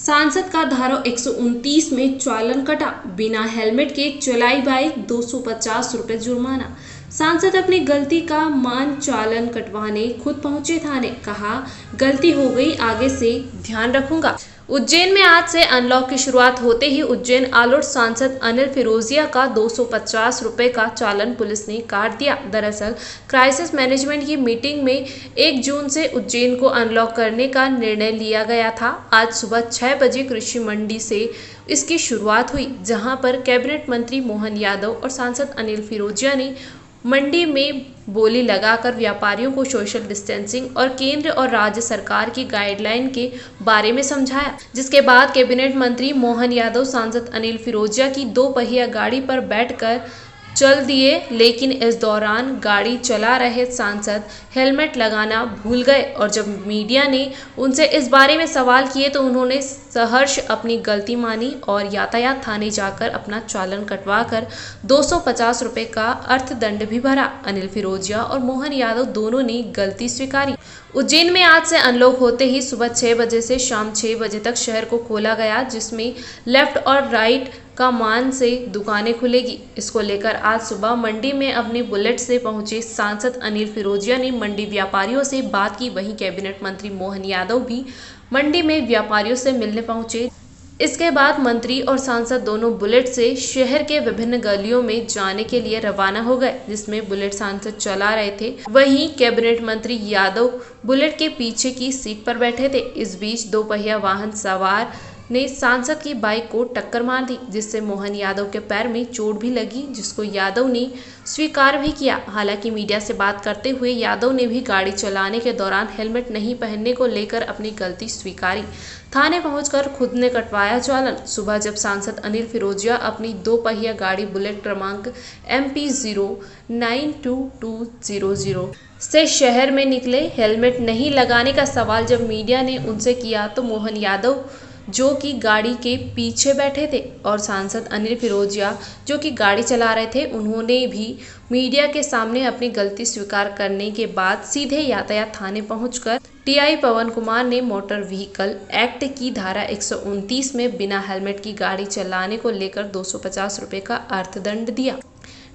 सांसद का धारा 129 में चालान कटा, बिना हेलमेट के चलाई बाइक 250 रुपए जुर्माना। सांसद अपनी गलती का मान चालान कटवाने खुद पहुंचे थाने, कहा गलती हो गई, आगे से ध्यान रखूंगा। उज्जैन में आज से अनलॉक की शुरुआत होते ही उज्जैन आलोट सांसद अनिल फिरोजिया का 250 रुपए का चालान पुलिस ने काट दिया। दरअसल क्राइसिस मैनेजमेंट की मीटिंग में 1 जून से उज्जैन को अनलॉक करने का निर्णय लिया गया था। आज सुबह 6 बजे कृषि मंडी से इसकी शुरुआत हुई, जहां पर कैबिनेट मंत्री मोहन यादव और सांसद अनिल फिरोजिया ने मंडी में बोली लगाकर व्यापारियों को सोशल डिस्टेंसिंग और केंद्र और राज्य सरकार की गाइडलाइन के बारे में समझाया, जिसके बाद कैबिनेट मंत्री मोहन यादव सांसद अनिल फिरोजिया की 2 पहिया गाड़ी पर बैठकर चल दिए। लेकिन इस दौरान गाड़ी चला रहे सांसद हेलमेट लगाना भूल गए और जब मीडिया ने उनसे इस बारे में सवाल किए तो उन्होंने सहर्ष अपनी गलती मानी और यातायात थाने जाकर अपना चालान कटवा कर 250 रुपए का अर्थदंड भी भरा। अनिल फिरोजिया और मोहन यादव दोनों ने गलती स्वीकारी। उज्जैन में आज से अनलॉक होते ही सुबह 6 बजे से शाम 6 बजे तक शहर को खोला गया, जिसमें लेफ्ट और राइट का मान से दुकानें खुलेगी। इसको लेकर आज सुबह मंडी में अपने बुलेट से पहुंचे सांसद अनिल फिरोजिया ने मंडी व्यापारियों से बात की। वहीं कैबिनेट मंत्री मोहन यादव भी मंडी में व्यापारियों से मिलने पहुंचे। इसके बाद मंत्री और सांसद दोनों बुलेट से शहर के विभिन्न गलियों में जाने के लिए रवाना हो गए, जिसमें बुलेट सांसद चला रहे थे, वहीं कैबिनेट मंत्री यादव बुलेट के पीछे की सीट पर बैठे थे। इस बीच 2 पहिया वाहन सवार ने सांसद की बाइक को टक्कर मार दी, जिससे मोहन यादव के पैर में चोट भी लगी, जिसको यादव ने स्वीकार भी किया। हालांकि मीडिया से बात करते हुए यादव ने भी गाड़ी चलाने के दौरान हेलमेट नहीं पहनने को लेकर अपनी गलती स्वीकारी। थाने पहुंचकर खुद ने कटवाया चालान। सुबह जब सांसद अनिल फिरोजिया अपनी 2 पहिया गाड़ी बुलेट क्रमांक MP 092200 से शहर में निकले, हेलमेट नहीं लगाने का सवाल जब मीडिया ने उनसे किया तो मोहन यादव जो कि गाड़ी के पीछे बैठे थे और सांसद अनिल फिरोजिया जो कि गाड़ी चला रहे थे, उन्होंने भी मीडिया के सामने अपनी गलती स्वीकार करने के बाद सीधे यातायात थाने पहुंचकर TI पवन कुमार ने मोटर व्हीकल एक्ट की धारा 129 में बिना हेलमेट की गाड़ी चलाने को लेकर 250 रुपए का अर्थदंड दिया।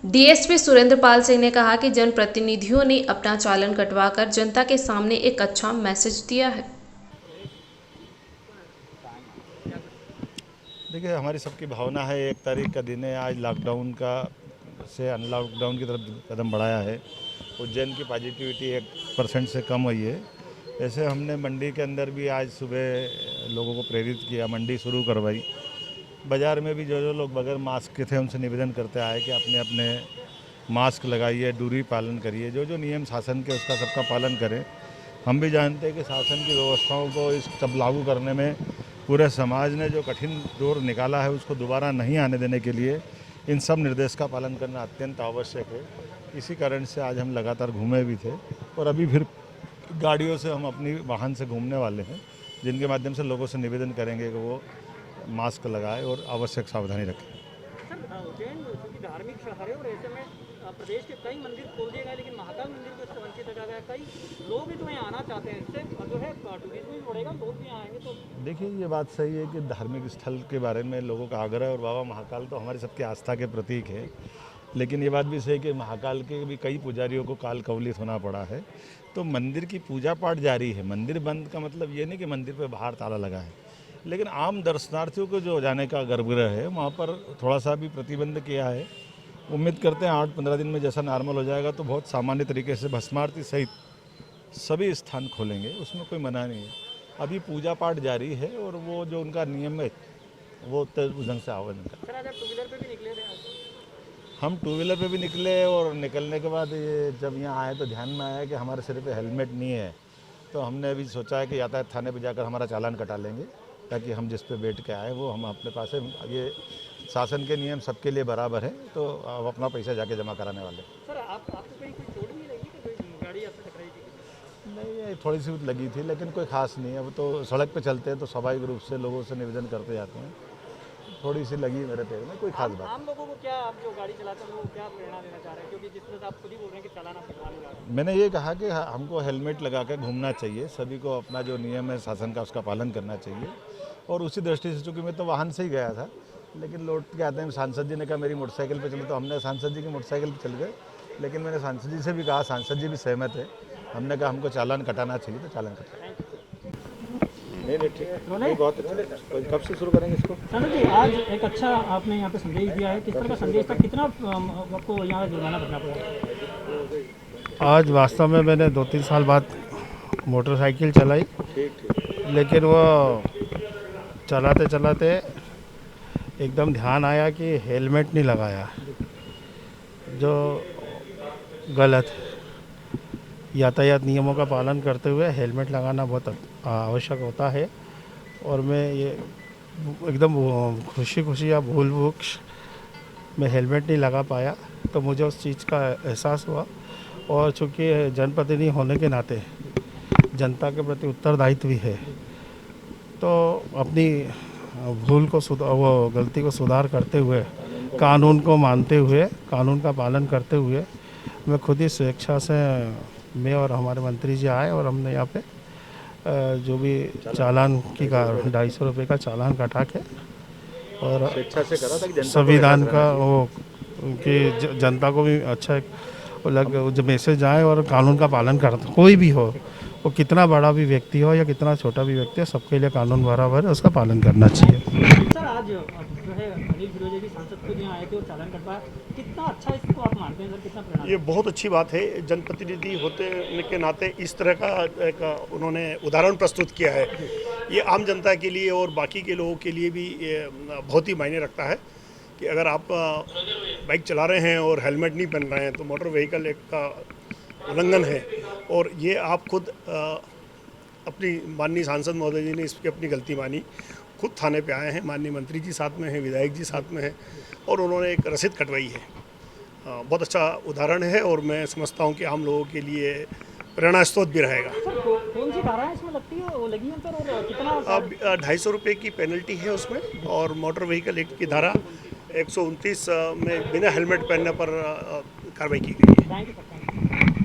DSP सुरेंद्र पाल सिंह ने कहा कि जनप्रतिनिधियों ने अपना चालान कटवाकर जनता के सामने एक अच्छा मैसेज दिया है। देखिए, हमारी सबकी भावना है, 1 तारीख का दिन है, आज लॉकडाउन का से अनलॉकडाउन की तरफ कदम बढ़ाया है। उज्जैन की पॉजिटिविटी 1% से कम हुई है। ऐसे हमने मंडी के अंदर भी आज सुबह लोगों को प्रेरित किया, मंडी शुरू करवाई। बाज़ार में भी जो लोग बगैर मास्क के थे उनसे निवेदन करते आए कि अपने अपने मास्क लगाइए, दूरी पालन करिए, जो नियम शासन के उसका सबका पालन करें। हम भी जानते हैं कि शासन की व्यवस्थाओं को इस सब लागू करने में पूरे समाज ने जो कठिन दौर निकाला है उसको दोबारा नहीं आने देने के लिए इन सब निर्देश का पालन करना अत्यंत आवश्यक है। इसी कारण से आज हम लगातार घूमे भी थे और अभी फिर गाड़ियों से हम अपनी वाहन से घूमने वाले हैं, जिनके माध्यम से लोगों से निवेदन करेंगे कि वो मास्क लगाएं और आवश्यक सावधानी रखें। उज्जैन क्योंकि धार्मिक शहर है और ऐसे में प्रदेश के कई मंदिर खोल दिए गए, लेकिन महाकाल मंदिर को इससे वंचित रखा गया। कई लोग भी तो यहाँ आना चाहते हैं, इससे जो है टूरिज्म भी बढ़ेगा, लोग भी आएंगे। तो देखिए, ये बात सही है कि धार्मिक स्थल के बारे में लोगों का आग्रह है और बाबा महाकाल तो हमारी सबकी आस्था के प्रतीक है, लेकिन ये बात भी सही है कि महाकाल के भी कई पुजारियों को काल कवलित होना पड़ा है। तो मंदिर की पूजा पाठ जारी है। मंदिर बंद का मतलब ये नहीं कि मंदिर पर बाहर ताला लगा है, लेकिन आम दर्शनार्थियों को जो जाने का गर्भगृह है वहाँ पर थोड़ा सा भी प्रतिबंध किया है। उम्मीद करते हैं 8-15 दिन में जैसा नॉर्मल हो जाएगा तो बहुत सामान्य तरीके से भस्मारती सहित सभी स्थान खोलेंगे, उसमें कोई मना नहीं है। अभी पूजा पाठ जारी है और वो जो उनका नियम है वो उस ढंग से आवेदन कर। सर, आज आप 2 व्हीलर पे भी निकले थे? हम 2 व्हीलर पे भी निकले और निकलने के बाद ये जब यहाँ आए तो ध्यान में आया कि हमारे सिर पे हेलमेट नहीं है, तो हमने अभी सोचा है कि यातायात थाने पे जाकर हमारा चालान कटा लेंगे, ताकि हम जिस पे बैठ के आए वो हम अपने पास है। ये शासन के नियम सबके लिए बराबर है, तो अब अपना पैसा जाके जमा कराने वाले। सर, आपको कहीं कोई चोट नहीं लगी कि कोई गाड़ी आपसे टकराई थी? नहीं, ये थोड़ी सी लगी थी, लेकिन कोई खास नहीं है। अब तो सड़क पे चलते हैं तो स्वाभाविक रूप से लोगों से निवेदन करते जाते हैं। थोड़ी सी लगी मेरे पैर में, कोई खास बात। आम लोगों को क्या, आप जो गाड़ी चलाते हैं उनको क्या प्रेरणा देना चाह रहे हैं, क्योंकि जिस तरह से आप खुद ही बोल रहे हैं कि चालान आप कटवाने जा रहे हैं? मैंने ये कहा कि हमको हेलमेट लगा कर घूमना चाहिए, सभी को अपना जो नियम है शासन का उसका पालन करना चाहिए और उसी दृष्टि से चूँकि मैं तो वाहन से ही गया था, लेकिन लौट के आते हैं सांसद जी ने कहा मेरी मोटरसाइकिल पे चलो, तो हमने सांसद जी की मोटरसाइकिल पे चल गए। लेकिन मैंने सांसद जी से भी कहा, सांसद जी भी सहमत है। हमने कहा हमको चालान कटाना चाहिए, तो चालान कटा। नहीं ठीक है, नहीं बहुत अच्छा। कब से शुरू करेंगे इसको? सांसद जी, आज एक अच्छा आपने यहाँ पे संदेश दिया है, किस तरह का संदेश था, कितना आपको यहाँ जुर्माना भरना पड़ा? आज वास्तव में मैंने 2-3 साल बाद मोटरसाइकिल चलाई, लेकिन वो चलाते चलाते एकदम ध्यान आया कि हेलमेट नहीं लगाया, जो गलत है। यातायात नियमों का पालन करते हुए हेलमेट लगाना बहुत आवश्यक होता है। और मैं ये एकदम खुशी या भूलवश मैं हेलमेट नहीं लगा पाया, तो मुझे उस चीज़ का एहसास हुआ। और चूँकि जनप्रतिनिधि होने के नाते जनता के प्रति उत्तरदायित्व भी है, तो अपनी भूल को वो गलती को सुधार करते हुए, कानून को मानते हुए, कानून का पालन करते हुए मैं खुद ही स्वेच्छा से, मैं और हमारे मंत्री जी आए और हमने यहाँ पे जो भी चालान की 250 रुपये का चालान कटा के और स्वेच्छा से करा था कि संविधान का वो कि जनता को भी अच्छा जो मैसेज आए और कानून का पालन करता, कोई भी हो, वो कितना बड़ा भी व्यक्ति हो या कितना छोटा भी व्यक्ति हो, सबके लिए कानून बराबर है, उसका पालन करना चाहिए। सर, आज जो है अनिल फिरोजिया भी सांसद खुद यहाँ आए थे और चालान कटवाया, कितना अच्छा इसको आप मानते हैं सर, कितना परिणाम? ये बहुत अच्छी बात है। जनप्रतिनिधि होते के नाते इस तरह का एक उन्होंने उदाहरण प्रस्तुत किया है। ये आम जनता के लिए और बाकी के लोगों के लिए भी ये बहुत ही मायने रखता है कि अगर आप बाइक चला रहे हैं और हेलमेट नहीं पहन रहे हैं तो मोटर व्हीकल एक्ट का उल्लंघन है। और ये आप खुद अपनी माननीय सांसद महोदय जी ने इसकी अपनी गलती मानी, खुद थाने पे आए हैं, माननीय मंत्री जी साथ में हैं, विधायक जी साथ में हैं, और उन्होंने एक रसीद कटवाई है। बहुत अच्छा उदाहरण है और मैं समझता हूँ कि आम लोगों के लिए प्रेरणा स्रोत भी रहेगा। सर, कौन सी धारा इसमें लगती है, वो लगी है सर, और कितना? अब 250 रुपये की पेनल्टी है उसमें, और मोटर व्हीकल एक्ट की धारा 129 में बिना हेलमेट पहनने पर कार्रवाई की गई है। Thank you sir.